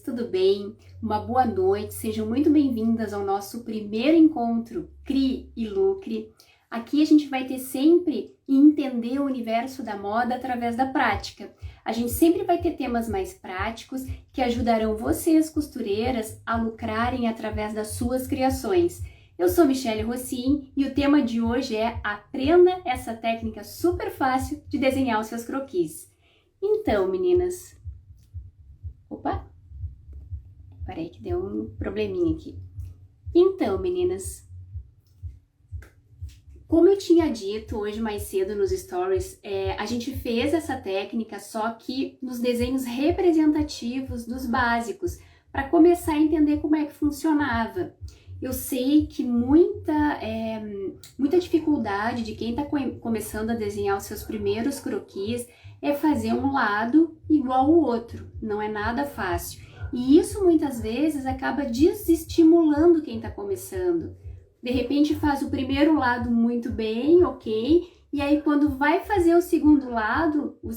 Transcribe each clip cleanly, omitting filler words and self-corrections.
tudo bem? Uma boa noite, sejam muito bem-vindas ao nosso primeiro encontro Crie e Lucre. Aqui a gente vai ter sempre entender o universo da moda através da prática. A gente sempre vai ter temas mais práticos que ajudarão vocês, costureiras, a lucrarem através das suas criações. Eu sou Michelle Rossin e o tema de hoje é aprenda essa técnica super fácil de desenhar os seus croquis. Então, meninas... Opa! Peraí que deu um probleminha aqui. Então, meninas, como eu tinha dito hoje mais cedo nos stories, a gente fez essa técnica só que nos desenhos representativos dos básicos, para começar a entender como é que funcionava. Eu sei que muita dificuldade de quem está começando a desenhar os seus primeiros croquis é fazer um lado igual ao outro, não é nada fácil. E isso muitas vezes acaba desestimulando quem está começando. De repente faz o primeiro lado muito bem, ok, e aí quando vai fazer o segundo lado, a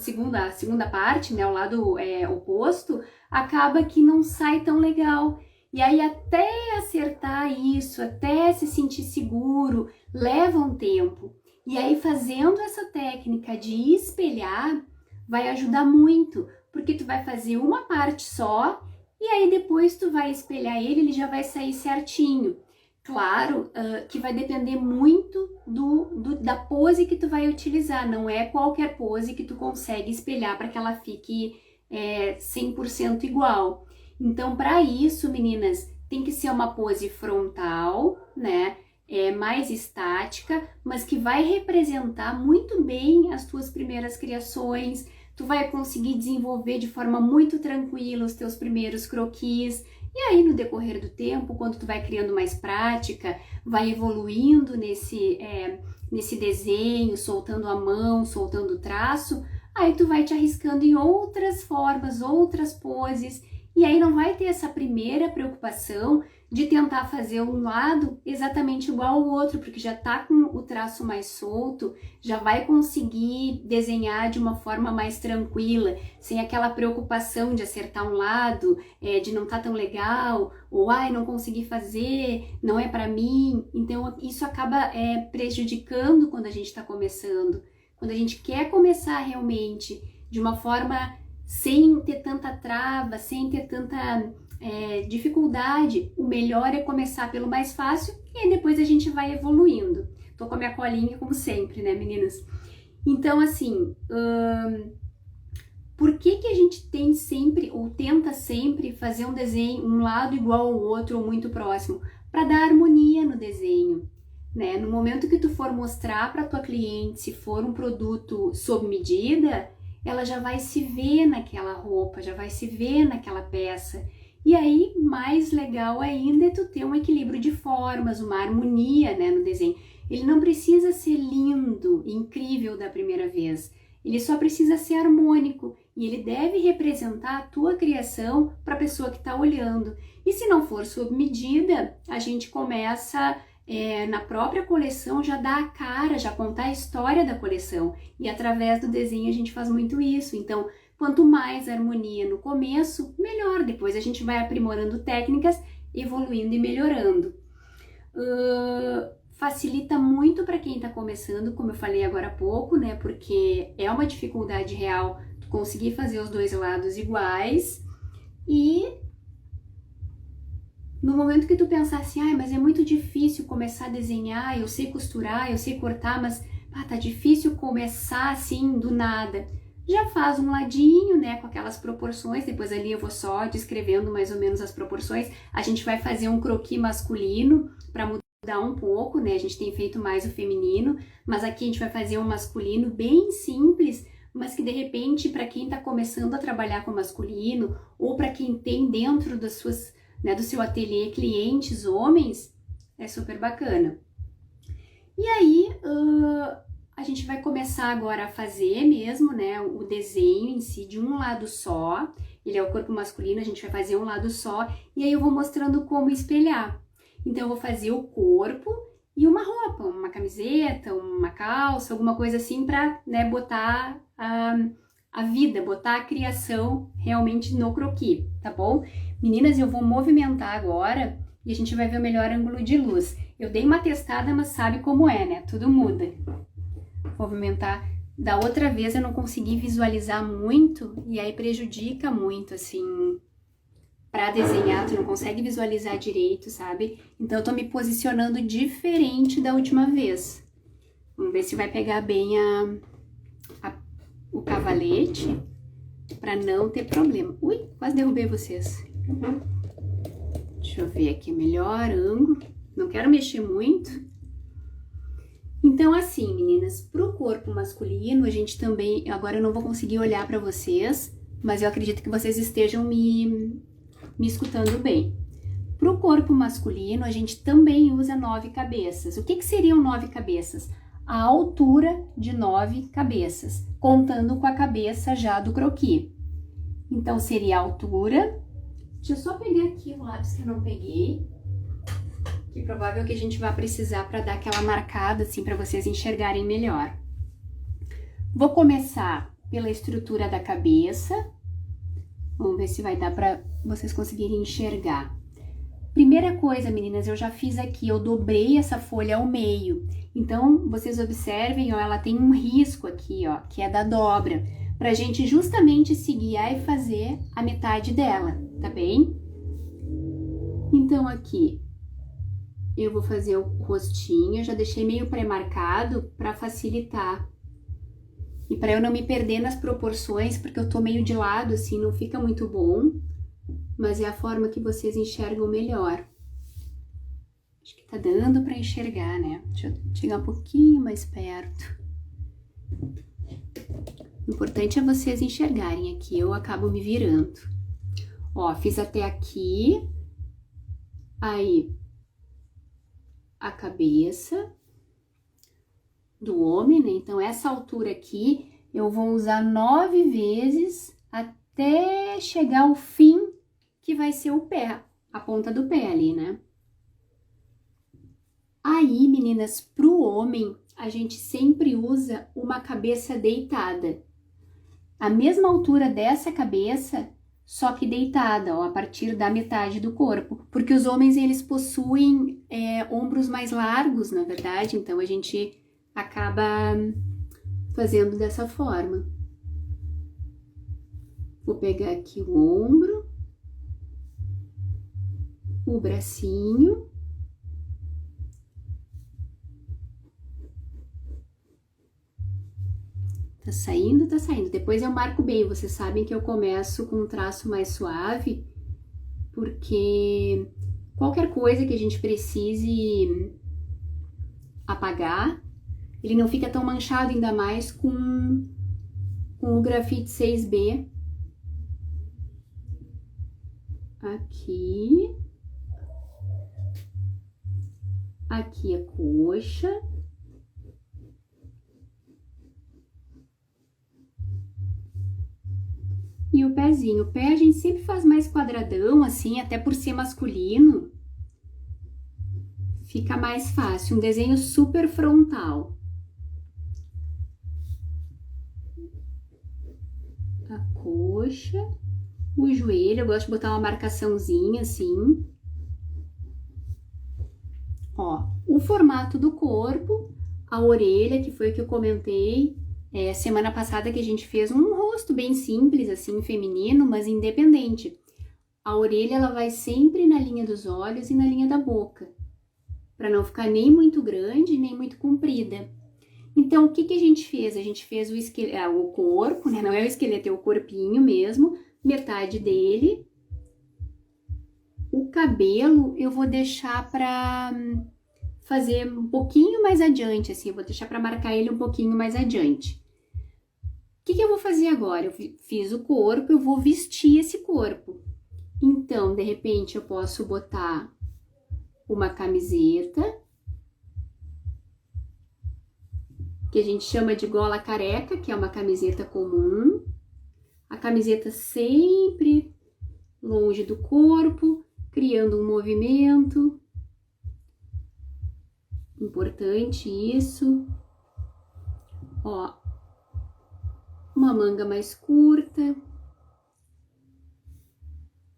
segunda parte, né, o lado oposto, acaba que não sai tão legal. E aí até acertar isso, até se sentir seguro, leva um tempo. E aí fazendo essa técnica de espelhar, vai ajudar muito, porque tu vai fazer uma parte só e aí depois tu vai espelhar ele já vai sair certinho. Claro que vai depender muito da pose que tu vai utilizar, não é qualquer pose que tu consegue espelhar para que ela fique 100% igual. Então, para isso, meninas, tem que ser uma pose frontal, né? Mais estática, mas que vai representar muito bem as tuas primeiras criações. Tu vai conseguir desenvolver de forma muito tranquila os teus primeiros croquis. E aí, no decorrer do tempo, quando tu vai criando mais prática, vai evoluindo nesse desenho, soltando a mão, soltando o traço, aí tu vai te arriscando em outras formas, outras poses. E aí não vai ter essa primeira preocupação de tentar fazer um lado exatamente igual ao outro, porque já tá com o traço mais solto, já vai conseguir desenhar de uma forma mais tranquila, sem aquela preocupação de acertar um lado, de não tá tão legal, ou ai, não consegui fazer, não é para mim. Então isso acaba prejudicando quando a gente tá começando. Quando a gente quer começar realmente de uma forma sem ter tanta trava, sem ter tanta dificuldade, o melhor é começar pelo mais fácil e aí depois a gente vai evoluindo. Tô com a minha colinha como sempre, né, meninas? Então, assim, por que a gente tem sempre, ou tenta sempre, fazer um desenho, um lado igual ao outro ou muito próximo? Para dar harmonia no desenho, né? No momento que tu for mostrar para tua cliente, se for um produto sob medida, ela já vai se ver naquela roupa, já vai se ver naquela peça. E aí, mais legal ainda é tu ter um equilíbrio de formas, uma harmonia, né, no desenho. Ele não precisa ser lindo, incrível da primeira vez. Ele só precisa ser harmônico e ele deve representar a tua criação para a pessoa que está olhando. E se não for sob medida, a gente começa... na própria coleção já dá a cara, já contar a história da coleção e através do desenho a gente faz muito isso. Então, quanto mais harmonia no começo, melhor. Depois a gente vai aprimorando técnicas, evoluindo e melhorando. Facilita muito para quem está começando, como eu falei agora há pouco, né? Porque é uma dificuldade real tu conseguir fazer os dois lados iguais e no momento que tu pensar assim, mas é muito difícil começar a desenhar, eu sei costurar, eu sei cortar, mas tá difícil começar assim do nada. Já faz um ladinho, né, com aquelas proporções, depois ali eu vou só descrevendo mais ou menos as proporções. A gente vai fazer um croquis masculino para mudar um pouco, né, a gente tem feito mais o feminino, mas aqui a gente vai fazer um masculino bem simples, mas que de repente para quem tá começando a trabalhar com masculino, ou para quem tem dentro das suas... do seu ateliê clientes homens, é super bacana. E aí, a gente vai começar agora a fazer mesmo, né, o desenho em si de um lado só. Ele é o corpo masculino, a gente vai fazer um lado só, e aí eu vou mostrando como espelhar. Então, eu vou fazer o corpo e uma roupa, uma camiseta, uma calça, alguma coisa assim para, né, botar a vida, botar a criação realmente no croquis, tá bom? Meninas, eu vou movimentar agora e a gente vai ver o melhor ângulo de luz. Eu dei uma testada, mas sabe como é, né? Tudo muda. Vou movimentar. Da outra vez eu não consegui visualizar muito e aí prejudica muito, assim, pra desenhar, tu não consegue visualizar direito, sabe? Então eu tô me posicionando diferente da última vez. Vamos ver se vai pegar bem o cavalete pra não ter problema. Ui, quase derrubei vocês. Deixa eu ver aqui o melhor ângulo. Não quero mexer muito. Então, assim, meninas, pro corpo masculino, a gente também... Agora eu não vou conseguir olhar pra vocês, mas eu acredito que vocês estejam me escutando bem. Pro corpo masculino, a gente também usa 9 cabeças. O que seriam 9 cabeças? A altura de 9 cabeças, contando com a cabeça já do croquis. Então, seria a altura... Deixa eu só pegar aqui o lápis que eu não peguei. Que provável que a gente vai precisar para dar aquela marcada, assim, para vocês enxergarem melhor. Vou começar pela estrutura da cabeça. Vamos ver se vai dar para vocês conseguirem enxergar. Primeira coisa, meninas, eu já fiz aqui, eu dobrei essa folha ao meio. Então, vocês observem, ó, ela tem um risco aqui, ó, que é da dobra, pra gente justamente se guiar e fazer a metade dela, tá bem? Então, aqui, eu vou fazer o rostinho, eu já deixei meio pré-marcado pra facilitar. E pra eu não me perder nas proporções, porque eu tô meio de lado, assim, não fica muito bom. Mas é a forma que vocês enxergam melhor. Acho que tá dando pra enxergar, né? Deixa eu chegar um pouquinho mais perto. O importante é vocês enxergarem aqui, eu acabo me virando. Ó, fiz até aqui. Aí, a cabeça do homem, né? Então, essa altura aqui, eu vou usar 9 vezes até chegar ao fim, que vai ser o pé, a ponta do pé ali, né? Aí, meninas, pro homem, a gente sempre usa uma cabeça deitada. A mesma altura dessa cabeça, só que deitada, ó, a partir da metade do corpo. Porque os homens, eles possuem ombros mais largos, na verdade, então a gente acaba fazendo dessa forma. Vou pegar aqui o ombro, o bracinho, tá saindo, tá saindo. Depois eu marco bem, vocês sabem que eu começo com um traço mais suave, porque qualquer coisa que a gente precise apagar, ele não fica tão manchado, ainda mais com o grafite 6B. Aqui. Aqui a coxa. E o pezinho. O pé a gente sempre faz mais quadradão, assim, até por ser masculino. Fica mais fácil. Um desenho super frontal. A coxa. O joelho, eu gosto de botar uma marcaçãozinha, assim. Ó, o formato do corpo, a orelha, que foi o que eu comentei semana passada, que a gente fez um rosto bem simples, assim, feminino, mas independente. A orelha, ela vai sempre na linha dos olhos e na linha da boca, para não ficar nem muito grande, nem muito comprida. Então, o que a gente fez? A gente fez o corpo, né? Não é o esqueleto, é o corpinho mesmo, metade dele. O cabelo eu vou deixar para fazer um pouquinho mais adiante, assim, eu vou deixar para marcar ele um pouquinho mais adiante. O que eu vou fazer agora? Eu fiz o corpo, eu vou vestir esse corpo. Então, de repente, eu posso botar uma camiseta, que a gente chama de gola careca, que é uma camiseta comum. A camiseta sempre longe do corpo, criando um movimento. Importante isso. Ó, uma manga mais curta.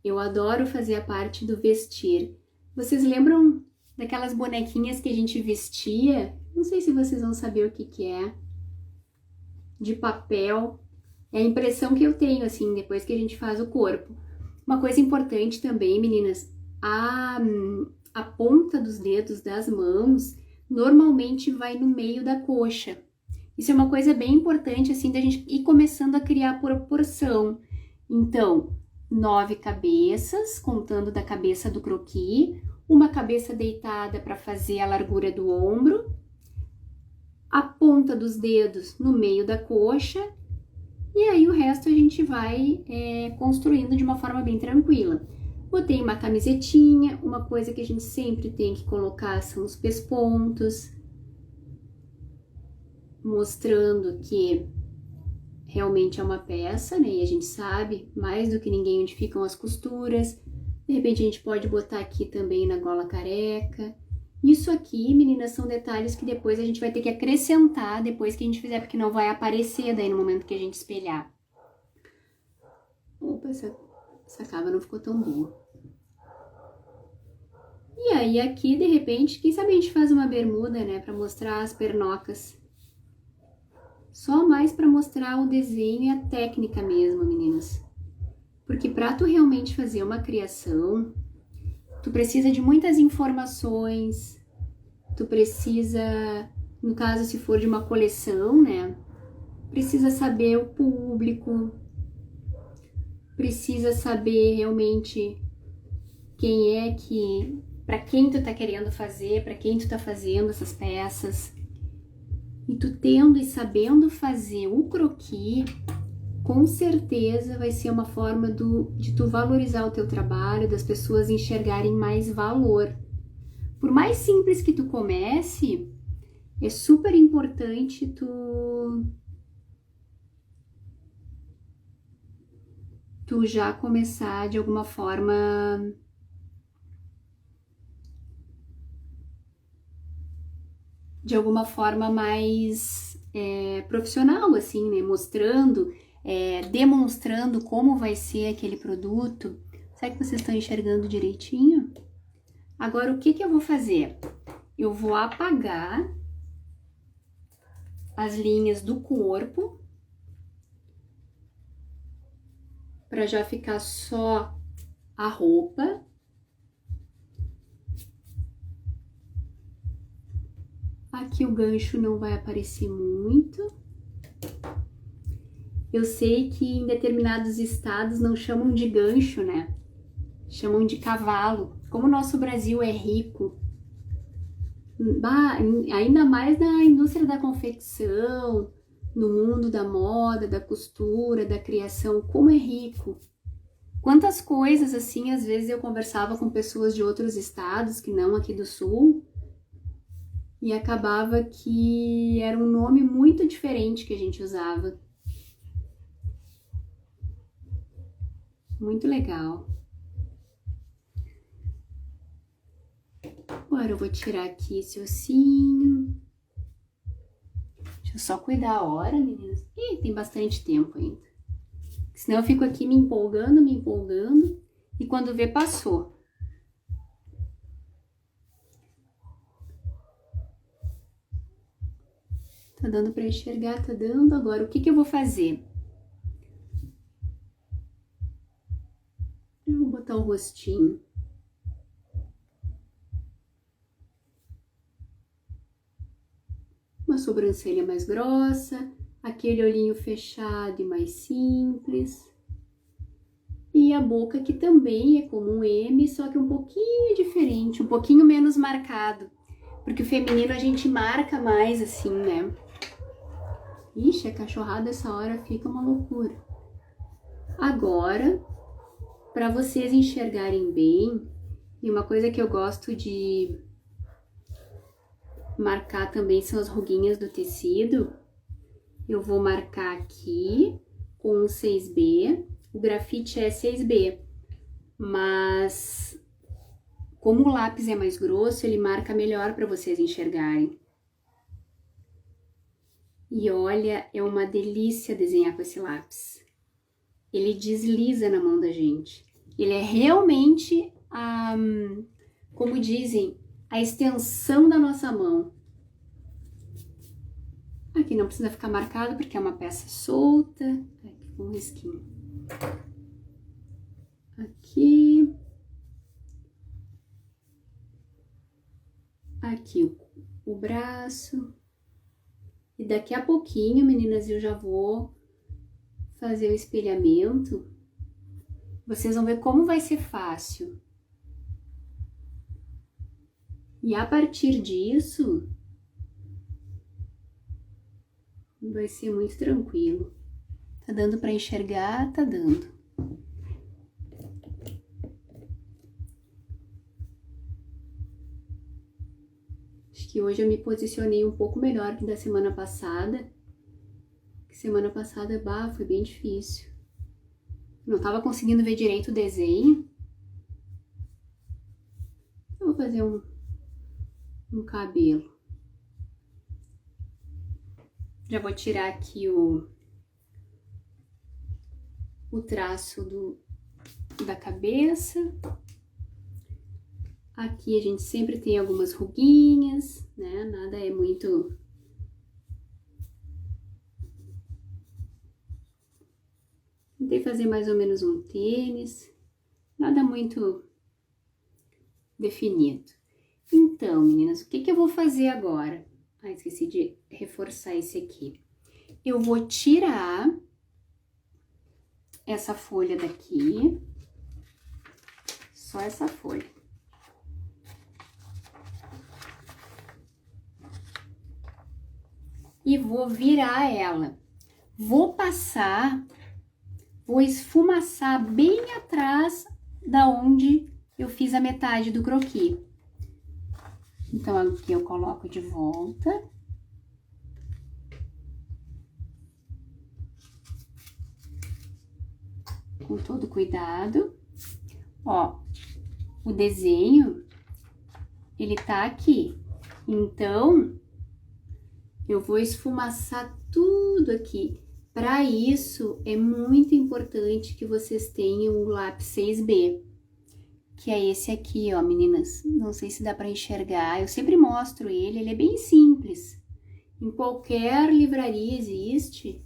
Eu adoro fazer a parte do vestir. Vocês lembram daquelas bonequinhas que a gente vestia? Não sei se vocês vão saber o que que é. De papel. É a impressão que eu tenho, assim, depois que a gente faz o corpo. Uma coisa importante também, meninas, a ponta dos dedos das mãos normalmente vai no meio da coxa. Isso é uma coisa bem importante, assim, da gente ir começando a criar proporção. Então, 9 cabeças, contando da cabeça do croquis, uma cabeça deitada para fazer a largura do ombro, a ponta dos dedos no meio da coxa, e aí o resto a gente vai construindo de uma forma bem tranquila. Botei uma camisetinha, uma coisa que a gente sempre tem que colocar são os pespontos, mostrando que realmente é uma peça, né? E a gente sabe mais do que ninguém onde ficam as costuras. De repente a gente pode botar aqui também na gola careca. Isso aqui, meninas, são detalhes que depois a gente vai ter que acrescentar depois que a gente fizer, porque não vai aparecer daí no momento que a gente espelhar. Opa, essa cava não ficou tão boa. E aí aqui, de repente, quem sabe a gente faz uma bermuda, né, pra mostrar as pernocas. Só mais pra mostrar o desenho e a técnica mesmo, meninas. Porque pra tu realmente fazer uma criação, tu precisa de muitas informações, tu precisa, no caso se for de uma coleção, né, precisa saber o público, precisa saber realmente quem é que, para quem tu tá querendo fazer, para quem tu tá fazendo essas peças. E tu tendo e sabendo fazer o croquis, com certeza vai ser uma forma de tu valorizar o teu trabalho, das pessoas enxergarem mais valor. Por mais simples que tu comece, é super importante tu já começar de alguma forma mais profissional, assim, né? Mostrando, demonstrando como vai ser aquele produto. Será que vocês estão enxergando direitinho? Agora, o que que eu vou fazer? Eu vou apagar as linhas do corpo para já ficar só a roupa. Aqui o gancho não vai aparecer muito. Eu sei que em determinados estados não chamam de gancho, né? Chamam de cavalo. Como o nosso Brasil é rico, ainda mais na indústria da confecção, no mundo da moda, da costura, da criação, como é rico. Quantas coisas, assim, às vezes eu conversava com pessoas de outros estados, que não aqui do sul, e acabava que era um nome muito diferente que a gente usava. Muito legal. Agora eu vou tirar aqui esse ossinho. Deixa eu só cuidar a hora, meninas. Ih, tem bastante tempo ainda. Senão eu fico aqui me empolgando, e quando vê, passou. Tá dando pra enxergar? Tá dando. Agora, o que que eu vou fazer? Eu vou botar o rostinho. Uma sobrancelha mais grossa, aquele olhinho fechado e mais simples. E a boca que também é como um M, só que um pouquinho diferente, um pouquinho menos marcado. Porque o feminino a gente marca mais assim, né? Ixi, a cachorrada essa hora fica uma loucura. Agora, para vocês enxergarem bem, e uma coisa que eu gosto de marcar também são as ruguinhas do tecido. Eu vou marcar aqui com um 6B. O grafite é 6B, mas como o lápis é mais grosso, ele marca melhor para vocês enxergarem. E olha, é uma delícia desenhar com esse lápis. Ele desliza na mão da gente. Ele é realmente, como dizem, a extensão da nossa mão. Aqui não precisa ficar marcado porque é uma peça solta. Aqui com um risquinho. Aqui. Aqui o braço. E daqui a pouquinho, meninas, eu já vou fazer o espelhamento. Vocês vão ver como vai ser fácil. E a partir disso, vai ser muito tranquilo. Tá dando para enxergar? Tá dando. Acho que hoje eu me posicionei um pouco melhor que da semana passada. Semana passada, foi bem difícil. Não tava conseguindo ver direito o desenho. Eu vou fazer um cabelo. Já vou tirar aqui o traço da cabeça. Aqui a gente sempre tem algumas ruguinhas, né? Nada é muito... Tentei fazer mais ou menos um tênis. Nada muito definido. Então, meninas, o que eu vou fazer agora? Esqueci de reforçar esse aqui. Eu vou tirar essa folha daqui. Só essa folha. E vou virar ela. Vou passar, vou esfumaçar bem atrás da onde eu fiz a metade do croquis. Então, aqui eu coloco de volta. Com todo cuidado. Ó, o desenho, ele tá aqui. Então, eu vou esfumaçar tudo aqui. Para isso, é muito importante que vocês tenham o lápis 6B. Que é esse aqui, ó, meninas. Não sei se dá para enxergar. Eu sempre mostro ele. Ele é bem simples. Em qualquer livraria existe.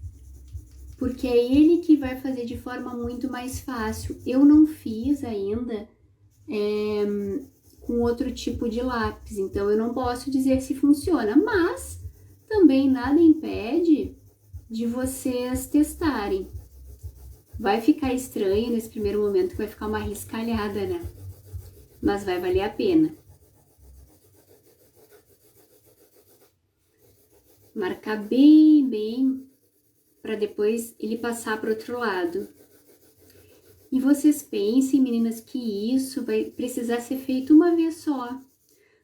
Porque é ele que vai fazer de forma muito mais fácil. Eu não fiz ainda com outro tipo de lápis. Então, eu não posso dizer se funciona. Mas também nada impede de vocês testarem. Vai ficar estranho nesse primeiro momento, que vai ficar uma riscalhada, né? Mas vai valer a pena. Marcar bem, bem, para depois ele passar para o outro lado. E vocês pensem, meninas, que isso vai precisar ser feito uma vez só.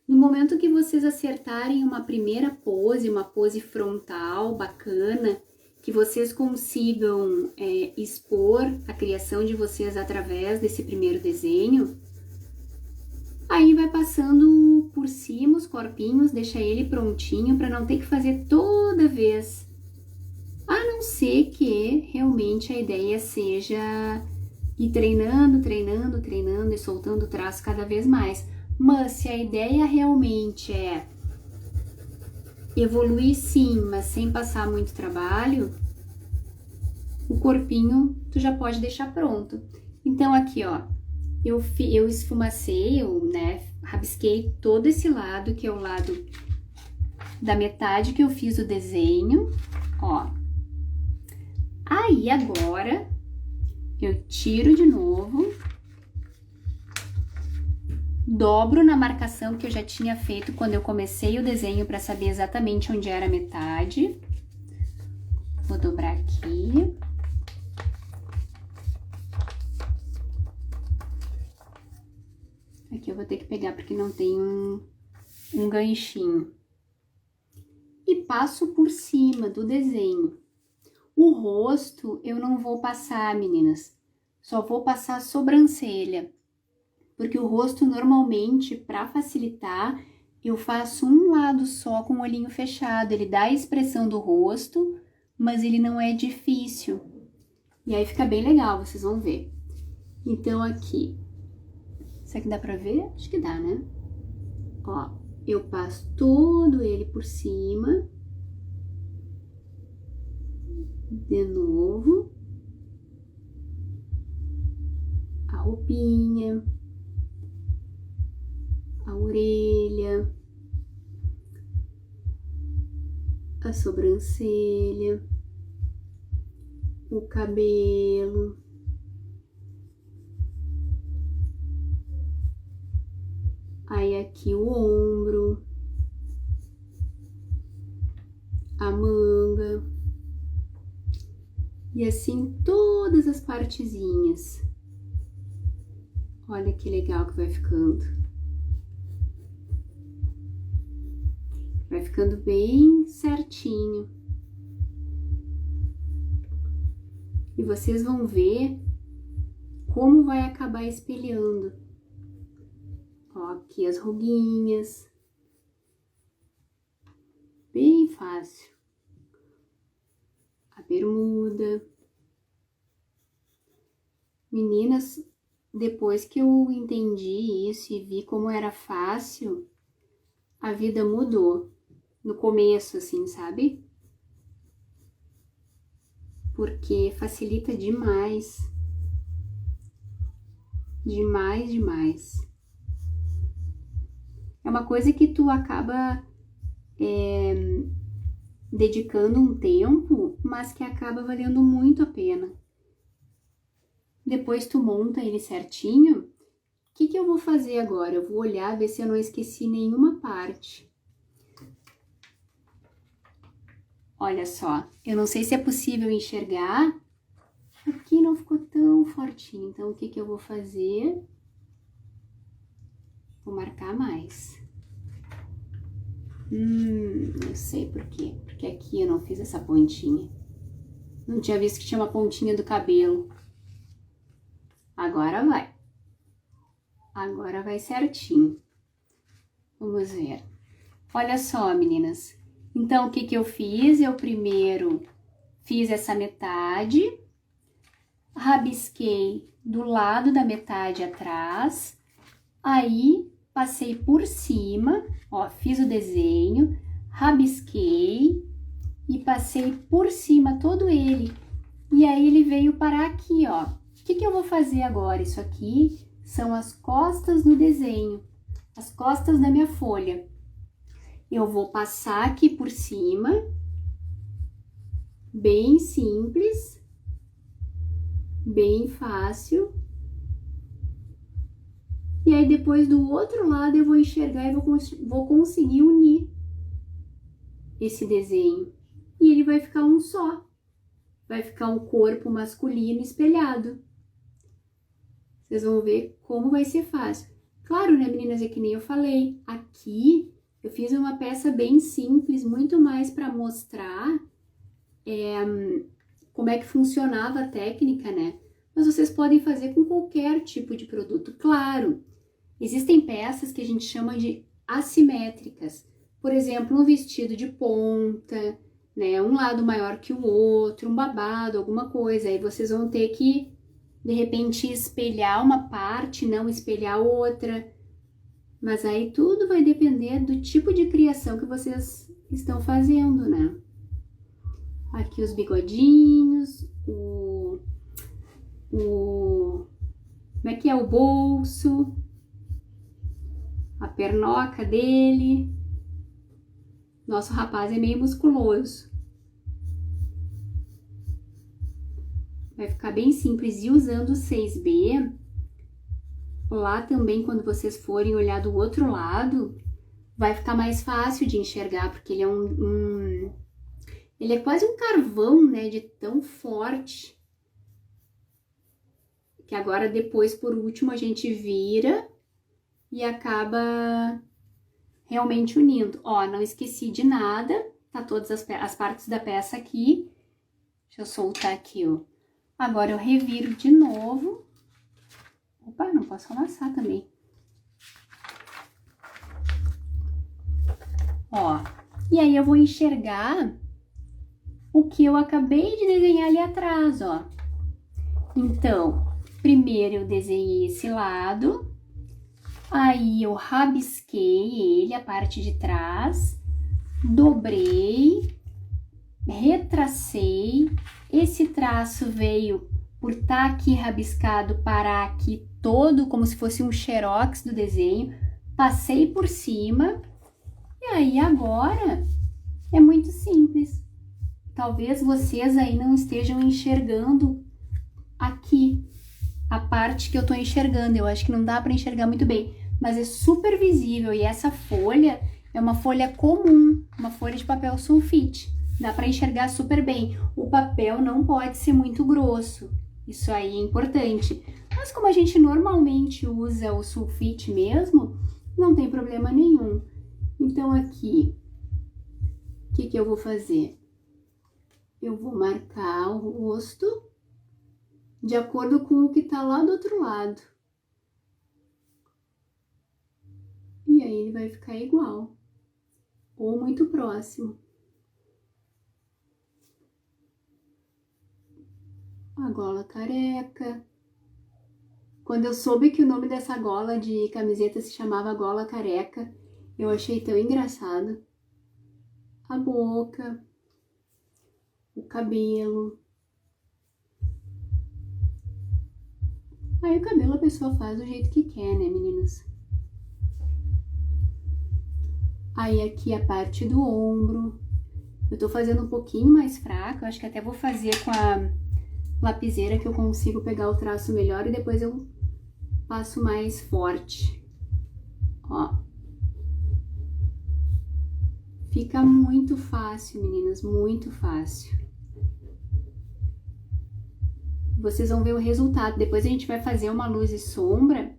No momento que vocês acertarem uma primeira pose, uma pose frontal bacana, que vocês consigam expor a criação de vocês através desse primeiro desenho, aí vai passando por cima os corpinhos, deixa ele prontinho para não ter que fazer toda vez. A não ser que realmente a ideia seja ir treinando, treinando, treinando e soltando o traço cada vez mais. Mas se a ideia realmente é evoluir sim, mas sem passar muito trabalho, o corpinho tu já pode deixar pronto. Então aqui, ó, eu esfumacei, rabisquei todo esse lado, que é o lado da metade que eu fiz o desenho, ó. Aí agora eu tiro de novo, dobro na marcação que eu já tinha feito quando eu comecei o desenho para saber exatamente onde era a metade. Vou dobrar aqui. Aqui eu vou ter que pegar porque não tem um ganchinho. E passo por cima do desenho. O rosto eu não vou passar, meninas. Só vou passar a sobrancelha. Porque o rosto, normalmente, para facilitar, eu faço um lado só com o olhinho fechado. Ele dá a expressão do rosto, mas ele não é difícil. E aí fica bem legal, vocês vão ver. Então aqui, será que dá pra ver? Acho que dá, né? Ó, eu passo todo ele por cima. De novo. A roupinha. A orelha. A sobrancelha. O cabelo. Aí aqui o ombro, a manga, e assim todas as partezinhas. Olha que legal que vai ficando. Vai ficando bem certinho. E vocês vão ver como vai acabar espelhando. Ó, aqui as ruguinhas. Bem fácil. A bermuda. Meninas, depois que eu entendi isso e vi como era fácil, a vida mudou. No começo, assim, sabe? Porque facilita demais. Demais, demais. É uma coisa que tu acaba dedicando um tempo, mas que acaba valendo muito a pena. Depois tu monta ele certinho. O que eu vou fazer agora? Eu vou olhar, ver se eu não esqueci nenhuma parte. Olha só, eu não sei se é possível enxergar. Aqui não ficou tão fortinho, então o que eu vou fazer? Vou marcar mais. Eu sei por quê. Porque aqui eu não fiz essa pontinha. Não tinha visto que tinha uma pontinha do cabelo. Agora vai. Agora vai certinho. Vamos ver. Olha só, meninas. Então, o que eu fiz? Eu primeiro fiz essa metade, rabisquei do lado da metade atrás, aí passei por cima, ó, fiz o desenho, rabisquei e passei por cima todo ele. E aí ele veio parar aqui, ó. O que eu vou fazer agora? Isso aqui são as costas do desenho, as costas da minha folha. Eu vou passar aqui por cima, bem simples, bem fácil. E aí depois do outro lado eu vou enxergar e vou conseguir unir esse desenho. E ele vai ficar um só. Vai ficar um corpo masculino espelhado. Vocês vão ver como vai ser fácil. Claro, né, meninas, é que nem eu falei. Aqui eu fiz uma peça bem simples, muito mais para mostrar como é que funcionava a técnica, né? Mas vocês podem fazer com qualquer tipo de produto. Claro, existem peças que a gente chama de assimétricas. Por exemplo, um vestido de ponta, né? Um lado maior que o outro, um babado, alguma coisa. Aí vocês vão ter que, de repente, espelhar uma parte, não espelhar outra. Mas aí tudo vai depender do tipo de criação que vocês estão fazendo, né? Aqui os bigodinhos, como é que é o bolso, a pernoca dele. Nosso rapaz é meio musculoso. Vai ficar bem simples. E usando o 6B, lá também, quando vocês forem olhar do outro lado, vai ficar mais fácil de enxergar, porque ele é ele é quase um carvão, né, de tão forte, que agora depois, por último, a gente vira e acaba realmente unindo. Ó, não esqueci de nada, tá todas as partes da peça aqui. Deixa eu soltar aqui, ó. Agora eu reviro de novo. Opa, não posso amassar também. Ó, e aí eu vou enxergar o que eu acabei de desenhar ali atrás, ó. Então, Primeiro eu desenhei esse lado, aí eu rabisquei ele, a parte de trás, dobrei, retracei, esse traço veio por estar aqui rabiscado, parar aqui todo como se fosse um xerox do desenho, passei por cima, e aí agora é muito simples. Talvez vocês aí não estejam enxergando aqui a parte que eu tô enxergando, eu acho que não dá para enxergar muito bem, mas é super visível, e essa folha é uma folha comum, uma folha de papel sulfite, dá para enxergar super bem. O papel não pode ser muito grosso, isso aí é importante, mas como a gente normalmente usa o sulfite mesmo, não tem problema nenhum. Então aqui, o que eu vou fazer? Eu vou marcar o rosto de acordo com o que tá lá do outro lado. E aí ele vai ficar igual, ou muito próximo. A gola careca. Quando eu soube que o nome dessa gola de camiseta se chamava gola careca, eu achei tão engraçado. A boca, o cabelo. Aí o cabelo a pessoa faz do jeito que quer, né, meninas? Aí aqui a parte do ombro. Eu tô fazendo um pouquinho mais fraco, acho que até vou fazer com a lapiseira que eu consigo pegar o traço melhor e depois eu passo mais forte. Ó. Fica muito fácil, meninas, muito fácil. Vocês vão ver o resultado. Depois a gente vai fazer uma luz e sombra,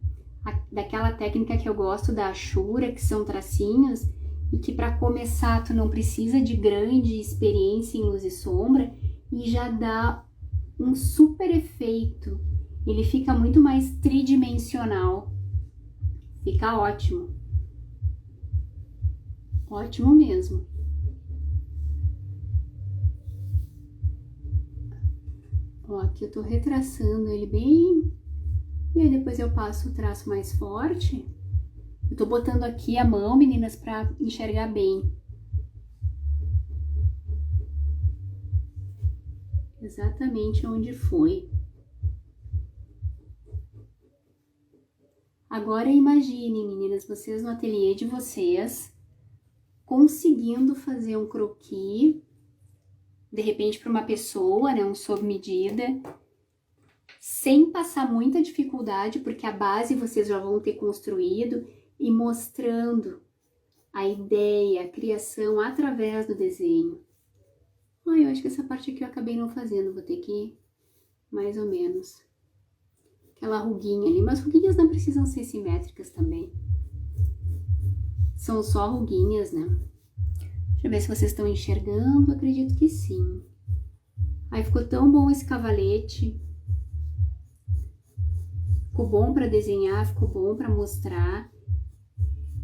daquela técnica que eu gosto da Ashura, que são tracinhos, e que para começar tu não precisa de grande experiência em luz e sombra, e já dá um super efeito. Ele fica muito mais tridimensional. Fica ótimo. Ótimo mesmo. Ó, aqui eu tô retraçando ele bem, e aí depois eu passo o traço mais forte. Eu tô botando aqui a mão, meninas, pra enxergar bem. Exatamente onde foi. Agora imaginem, meninas, vocês no ateliê de vocês, conseguindo fazer um croquis, de repente para uma pessoa, né, um sob medida, sem passar muita dificuldade, porque a base vocês já vão ter construído, e mostrando a ideia, a criação através do desenho. Ai, eu acho que essa parte aqui eu acabei não fazendo, vou ter que ir mais ou menos. Aquela ruguinha ali, mas ruguinhas não precisam ser simétricas também. São só ruguinhas, né? Deixa eu ver se vocês estão enxergando, acredito que sim. Ai, ficou tão bom esse cavalete. Ficou bom para desenhar, ficou bom para mostrar.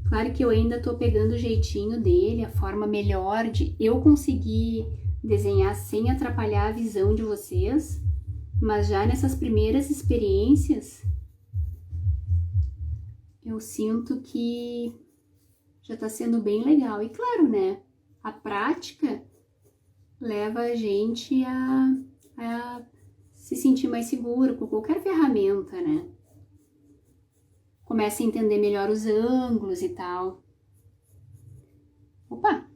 Claro que eu ainda tô pegando o jeitinho dele, a forma melhor de eu conseguir desenhar sem atrapalhar a visão de vocês. Mas já nessas primeiras experiências, eu sinto que já tá sendo bem legal. E claro, né, a prática leva a gente a se sentir mais seguro com qualquer ferramenta, né? Começa a entender melhor os ângulos e tal. Opa!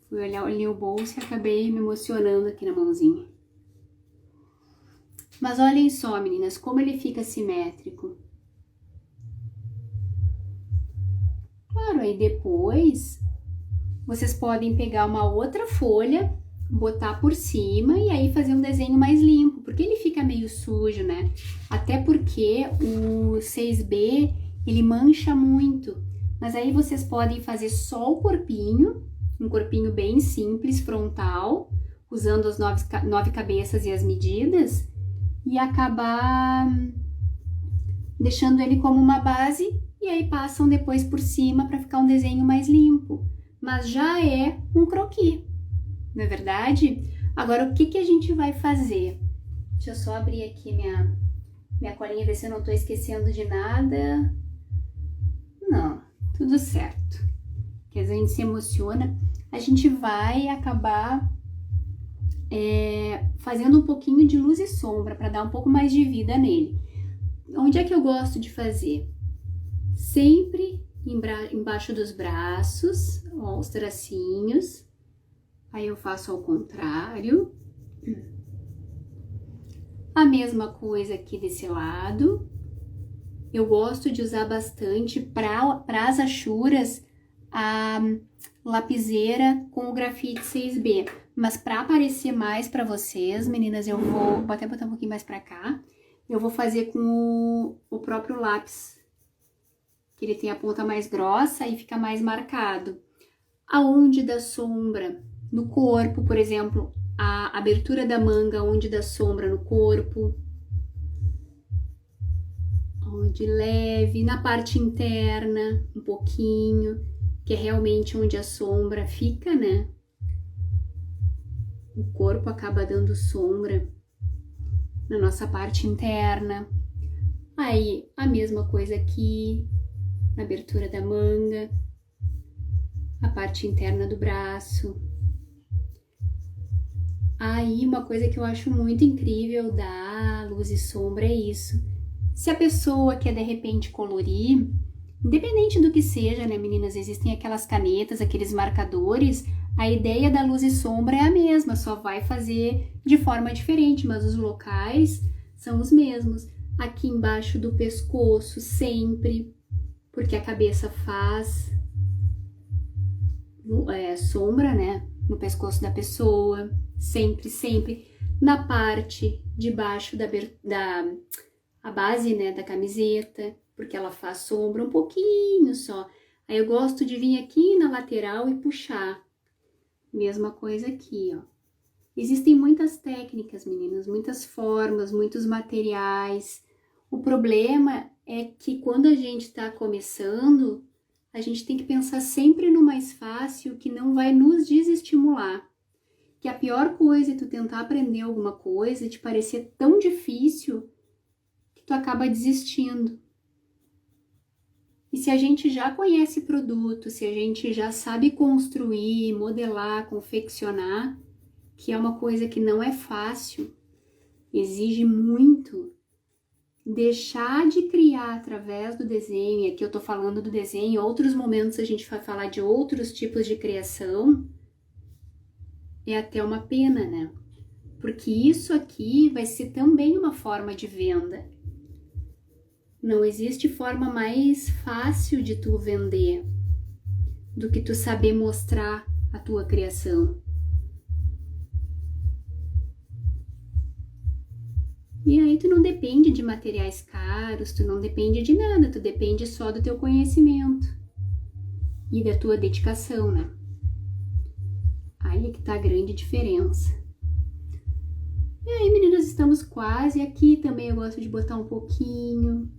Fui olhar ali o bolso e acabei me emocionando aqui na mãozinha. Mas olhem só, meninas, como ele fica simétrico. Claro, aí depois vocês podem pegar uma outra folha, botar por cima e aí fazer um desenho mais limpo, porque ele fica meio sujo, né? Até porque o 6B, ele mancha muito. Mas aí vocês podem fazer só o corpinho, um corpinho bem simples, frontal, usando as 9 cabeças e as medidas, e acabar deixando ele como uma base, e aí passam depois por cima para ficar um desenho mais limpo. Mas já é um croquis, não é verdade? Agora, o que a gente vai fazer? Deixa eu só abrir aqui minha colinha, ver se eu não tô esquecendo de nada. Não, tudo certo. Porque às vezes a gente se emociona, a gente vai acabar fazendo um pouquinho de luz e sombra para dar um pouco mais de vida nele. Onde é que eu gosto de fazer? Sempre embaixo dos braços, ó, os tracinhos. Aí eu faço ao contrário. A mesma coisa aqui desse lado. Eu gosto de usar bastante para as achuras a lapiseira com o grafite 6B. Mas para aparecer mais para vocês, meninas, eu vou até botar um pouquinho mais para cá. Eu vou fazer com o próprio lápis, que ele tem a ponta mais grossa e fica mais marcado. Aonde dá sombra no corpo, por exemplo, a abertura da manga onde dá sombra no corpo. De leve, na parte interna, um pouquinho, que é realmente onde a sombra fica, né? O corpo acaba dando sombra na nossa parte interna. Aí, a mesma coisa aqui, na abertura da manga, a parte interna do braço. Aí, uma coisa que eu acho muito incrível da luz e sombra é isso. Se a pessoa quer de repente colorir, independente do que seja, né, meninas, existem aquelas canetas, aqueles marcadores, a ideia da luz e sombra é a mesma, só vai fazer de forma diferente, mas os locais são os mesmos. Aqui embaixo do pescoço, sempre, porque a cabeça faz sombra, né, no pescoço da pessoa, sempre, sempre. Na parte de baixo a base, né, da camiseta, porque ela faz sombra um pouquinho só. Aí eu gosto de vir aqui na lateral e puxar. Mesma coisa aqui, ó. Existem muitas técnicas, meninas, muitas formas, muitos materiais. O problema é que quando a gente está começando, a gente tem que pensar sempre no mais fácil, que não vai nos desestimular. Que a pior coisa é tu tentar aprender alguma coisa e te parecer tão difícil que tu acaba desistindo. E se a gente já conhece produto, se a gente já sabe construir, modelar, confeccionar, que é uma coisa que não é fácil, exige muito, deixar de criar através do desenho, e aqui eu tô falando do desenho, em outros momentos a gente vai falar de outros tipos de criação, é até uma pena, né? Porque isso aqui vai ser também uma forma de venda. Não existe forma mais fácil de tu vender do que tu saber mostrar a tua criação. E aí tu não depende de materiais caros, tu não depende de nada, tu depende só do teu conhecimento e da tua dedicação, né? Aí é que tá a grande diferença. E aí, meninas, estamos quase aqui também, eu gosto de botar um pouquinho.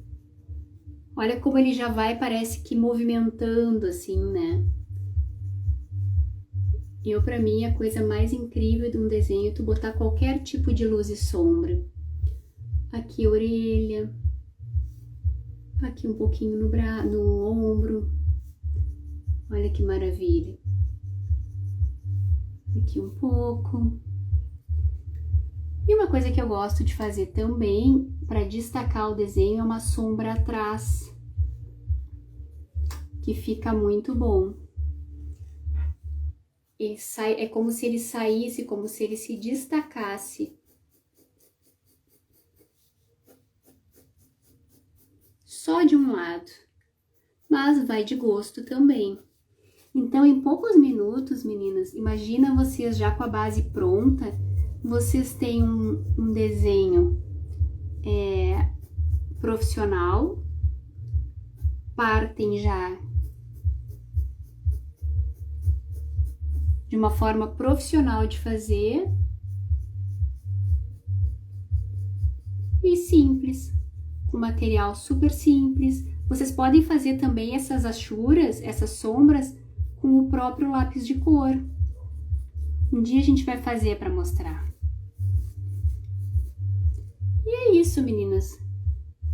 Olha como ele já vai, parece que movimentando assim, né? Pra mim, a coisa mais incrível de um desenho é tu botar qualquer tipo de luz e sombra. Aqui a orelha, aqui um pouquinho no ombro. Olha que maravilha. Aqui um pouco. E uma coisa que eu gosto de fazer também, para destacar o desenho, é uma sombra atrás, que fica muito bom. E é como se ele saísse, como se ele se destacasse. Só de um lado, mas vai de gosto também. Então, em poucos minutos, meninas, imagina vocês já com a base pronta, vocês têm um desenho profissional, partem já de uma forma profissional de fazer e simples, com material super simples. Vocês podem fazer também essas achuras, essas sombras, com o próprio lápis de cor. Um dia a gente vai fazer para mostrar. é isso, meninas.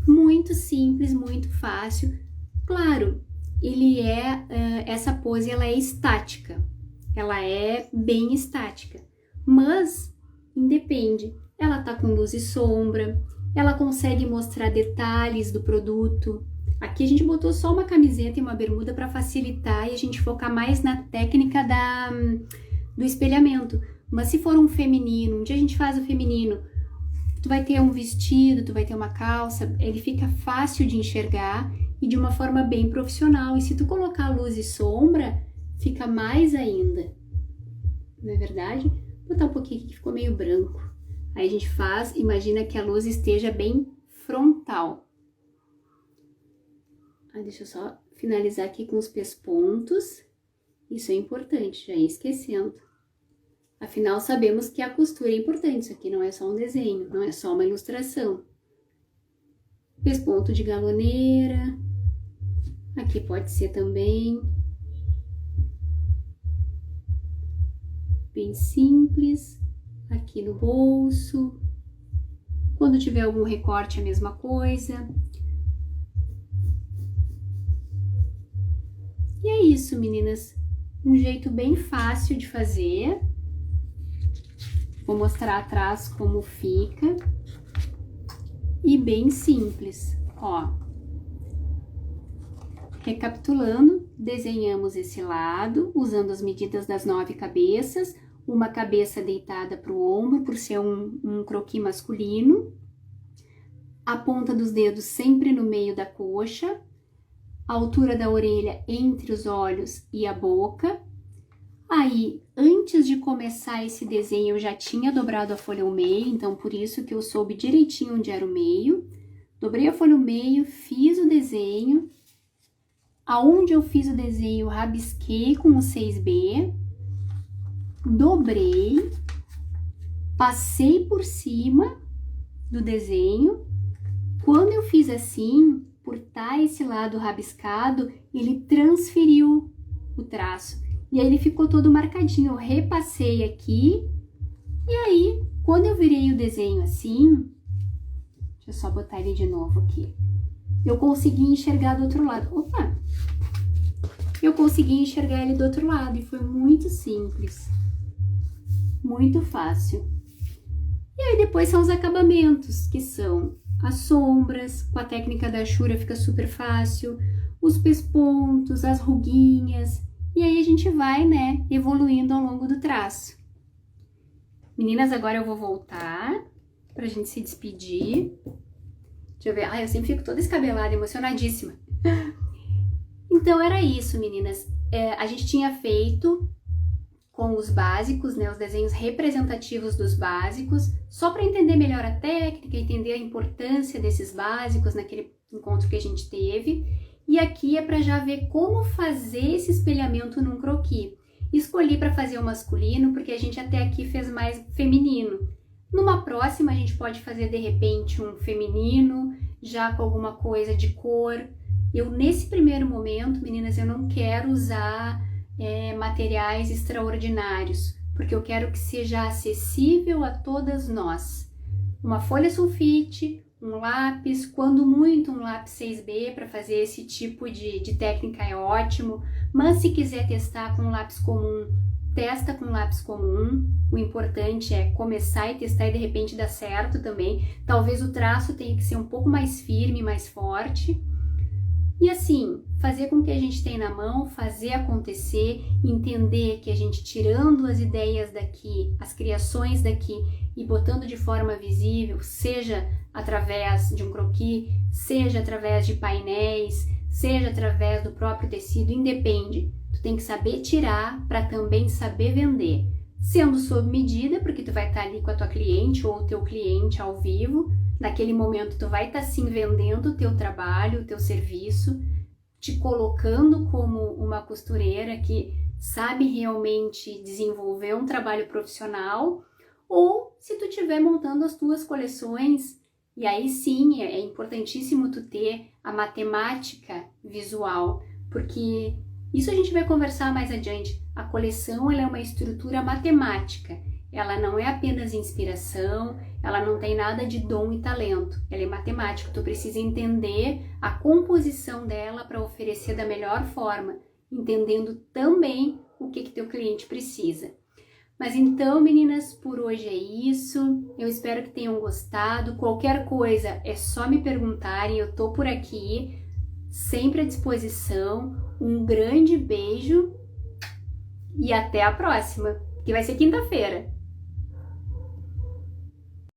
Muito simples, muito fácil. Claro, essa pose ela é estática, ela é bem estática, mas independe. Ela tá com luz e sombra, ela consegue mostrar detalhes do produto. Aqui a gente botou só uma camiseta e uma bermuda para facilitar e a gente focar mais na técnica do espelhamento. Mas se for um feminino, um dia a gente faz o feminino, tu vai ter um vestido, tu vai ter uma calça, ele fica fácil de enxergar e de uma forma bem profissional. E se tu colocar luz e sombra, fica mais ainda. Não é verdade? Vou botar um pouquinho aqui que ficou meio branco. Aí a gente faz, imagina que a luz esteja bem frontal. Deixa eu só finalizar aqui com os pespontos. Isso é importante, já ia esquecendo. Afinal, sabemos que a costura é importante. Isso aqui não é só um desenho, não é só uma ilustração. Pesponto de galoneira. Aqui pode ser também. Bem simples. Aqui no bolso. Quando tiver algum recorte, a mesma coisa. E é isso, meninas. Um jeito bem fácil de fazer. Vou mostrar atrás como fica. E bem simples, ó. Recapitulando, desenhamos esse lado, usando as medidas das 9 cabeças. Uma cabeça deitada para o ombro, por ser um croquis masculino. A ponta dos dedos sempre no meio da coxa. A altura da orelha entre os olhos e a boca. Aí, antes de começar esse desenho, eu já tinha dobrado a folha ao meio, então por isso que eu soube direitinho onde era o meio. Dobrei a folha ao meio, fiz o desenho. Aonde eu fiz o desenho, eu rabisquei com o 6B. Dobrei. Passei por cima do desenho. Quando eu fiz assim, por estar esse lado rabiscado, ele transferiu o traço. E aí ele ficou todo marcadinho. Eu repassei aqui. E aí, quando eu virei o desenho assim, deixa eu só botar ele de novo aqui. Eu consegui enxergar do outro lado. Opa! Eu consegui enxergar ele do outro lado e foi muito simples. Muito fácil. E aí depois são os acabamentos, que são as sombras, com a técnica da Ashura fica super fácil, os pespontos, as ruguinhas, e aí a gente vai, né, evoluindo ao longo do traço. Meninas, agora eu vou voltar pra gente se despedir. Deixa eu ver, eu sempre fico toda escabelada, emocionadíssima. Então era isso, meninas. A gente tinha feito com os básicos, né, os desenhos representativos dos básicos, só para entender melhor a técnica, entender a importância desses básicos naquele encontro que a gente teve. E aqui é para já ver como fazer esse espelhamento num croquis. Escolhi para fazer o masculino porque a gente até aqui fez mais feminino. Numa próxima a gente pode fazer de repente um feminino, já com alguma coisa de cor. Nesse primeiro momento, meninas, eu não quero usar materiais extraordinários, porque eu quero que seja acessível a todas nós. Uma folha sulfite, um lápis, quando muito um lápis 6B para fazer esse tipo de técnica é ótimo, mas se quiser testar com um lápis comum, testa com um lápis comum. O importante é começar e testar e de repente dar certo também. Talvez o traço tenha que ser um pouco mais firme, mais forte. E assim, fazer com o que a gente tem na mão, fazer acontecer, entender que a gente tirando as ideias daqui, as criações daqui e botando de forma visível, seja através de um croquis, seja através de painéis, seja através do próprio tecido, independe. Tu tem que saber tirar para também saber vender. Sendo sob medida, porque tu vai estar ali com a tua cliente ou o teu cliente ao vivo. Naquele momento tu vai estar sim vendendo o teu trabalho, o teu serviço, te colocando como uma costureira que sabe realmente desenvolver um trabalho profissional, ou se tu estiver montando as tuas coleções, e aí sim é importantíssimo tu ter a matemática visual, porque isso a gente vai conversar mais adiante. A coleção ela é uma estrutura matemática, ela não é apenas inspiração, ela não tem nada de dom e talento, ela é matemática, tu precisa entender a composição dela para oferecer da melhor forma, entendendo também o que teu cliente precisa. Mas então, meninas, por hoje é isso. Eu espero que tenham gostado. Qualquer coisa é só me perguntarem, eu tô por aqui, sempre à disposição. Um grande beijo e até a próxima, que vai ser quinta-feira.